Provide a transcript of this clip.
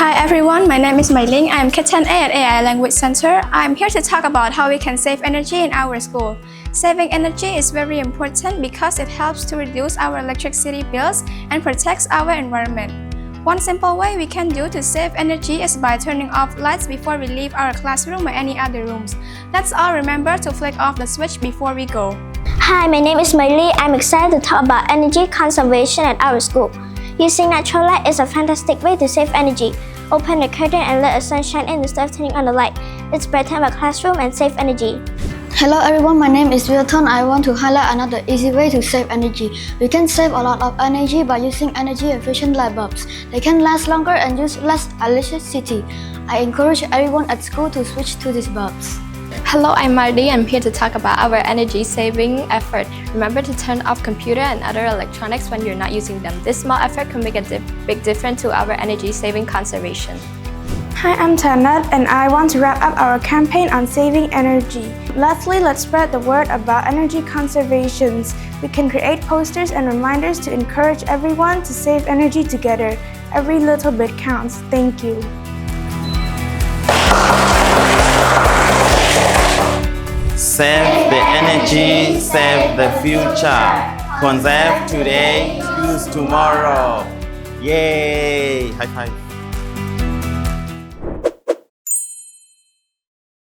Hi everyone, my name is Mai Ling. I am Kitten A at AI Language Center. I am here to talk about how we can save energy in our school. Saving energy is very important because it helps to reduce our electricity bills and protects our environment. One simple way we can do to save energy is by turning off lights before we leave our classroom or any other rooms. Let's all remember to flick off the switch before we go. Hi, my name is Miley. I'm excited to talk about energy conservation at our school. Using natural light is a fantastic way to save energy. Open the curtain and let the sun shine in instead of turning on the light. Let's brighten our classroom and save energy. Hello everyone, my name is Wilton. I want to highlight another easy way to save energy. We can save a lot of energy by using energy-efficient light bulbs. They can last longer and use less electricity. I encourage everyone at school to switch to these bulbs. Hello, I'm Mardi. I'm here to talk about our energy saving effort. Remember to turn off computer and other electronics when you're not using them. This small effort can make a big difference to our energy saving conservation. Hi, I'm Tanat and I want to wrap up our campaign on saving energy. Lastly, let's spread the word about energy conservation. We can create posters and reminders to encourage everyone to save energy together. Every little bit counts. Thank you. Save the energy, save the future. Conserve today, use tomorrow. Yay! High five.